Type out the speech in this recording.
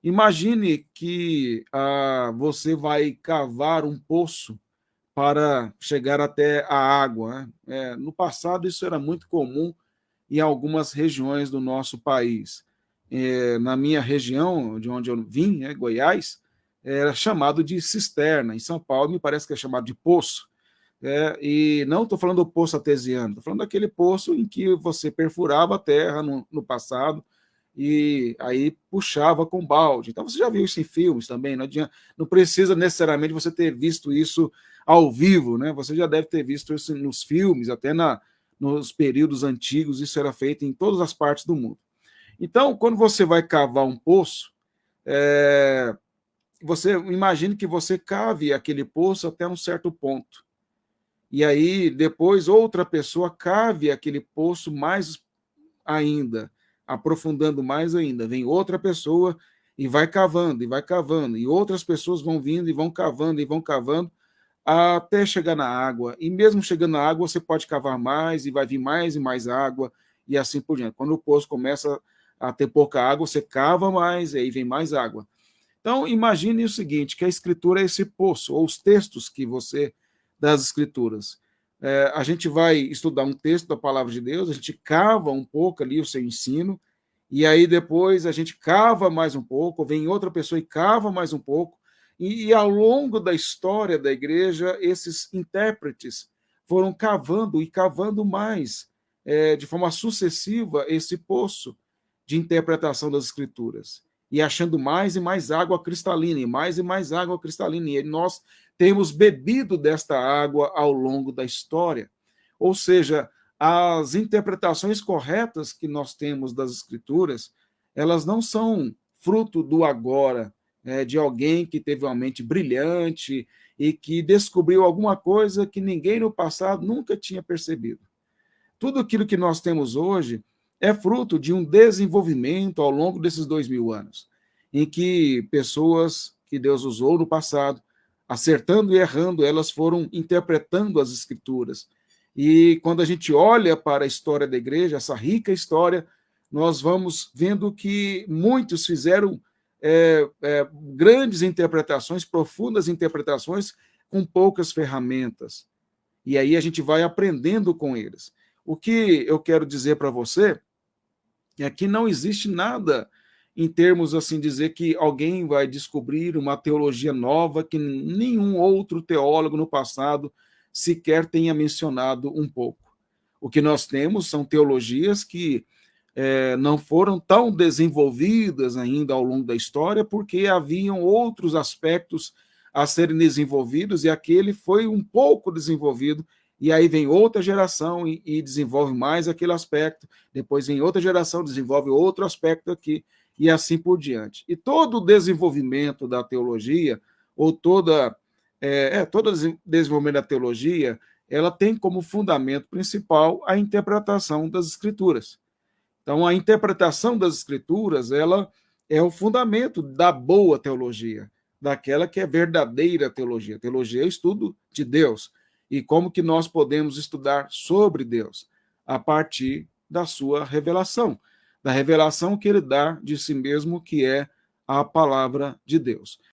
Imagine que você vai cavar um poço para chegar até a água, né? No passado, isso era muito comum em algumas regiões do nosso país. Na minha região, de onde eu vim, Goiás, era chamado de cisterna. Em São Paulo, me parece que é chamado de poço. E não estou falando do poço artesiano, estou falando daquele poço em que você perfurava a terra no passado e aí puxava com balde. Então você já viu isso em filmes também, não precisa necessariamente você ter visto isso ao vivo, né? Você já deve ter visto isso nos filmes, até nos períodos antigos, isso era feito em todas as partes do mundo. Então, quando você vai cavar um poço, você imagine que você cave aquele poço até um certo ponto. E aí, depois, outra pessoa cave aquele poço mais ainda, aprofundando mais ainda. Vem outra pessoa e vai cavando, e vai cavando. E outras pessoas vão vindo e vão cavando, até chegar na água. E mesmo chegando na água, você pode cavar mais, e vai vir mais e mais água, e assim por diante. Quando o poço começa a ter pouca água, você cava mais, e aí vem mais água. Então, imagine o seguinte, que a escritura é esse poço, ou os textos que você, das escrituras. A gente vai estudar um texto da palavra de Deus, a gente cava um pouco ali o seu ensino, e aí depois a gente cava mais um pouco, vem outra pessoa e cava mais um pouco, e ao longo da história da igreja, esses intérpretes foram cavando e cavando mais, de forma sucessiva, esse poço de interpretação das escrituras e achando mais e mais água cristalina, e mais água cristalina. E nós temos bebido desta água ao longo da história. Ou seja, as interpretações corretas que nós temos das Escrituras, elas não são fruto do agora, de alguém que teve uma mente brilhante e que descobriu alguma coisa que ninguém no passado nunca tinha percebido. Tudo aquilo que nós temos hoje é fruto de um desenvolvimento ao longo desses 2000 anos, em que pessoas que Deus usou no passado, acertando e errando, elas foram interpretando as escrituras. E quando a gente olha para a história da igreja, essa rica história, nós vamos vendo que muitos fizeram grandes interpretações, profundas interpretações, com poucas ferramentas. E aí a gente vai aprendendo com eles. O que eu quero dizer para você é que não existe nada em termos assim dizer que alguém vai descobrir uma teologia nova que nenhum outro teólogo no passado sequer tenha mencionado um pouco. O que nós temos são teologias que não foram tão desenvolvidas ainda ao longo da história, porque haviam outros aspectos a serem desenvolvidos, e aquele foi um pouco desenvolvido, e aí vem outra geração e desenvolve mais aquele aspecto, depois vem outra geração, desenvolve outro aspecto aqui, e assim por diante. E todo o desenvolvimento da teologia, ou todo o desenvolvimento da teologia, ela tem como fundamento principal a interpretação das escrituras. Então, a interpretação das escrituras, ela é o fundamento da boa teologia, daquela que é verdadeira teologia. Teologia é o estudo de Deus. E como que nós podemos estudar sobre Deus? A partir da sua revelação, da revelação que ele dá de si mesmo, que é a palavra de Deus.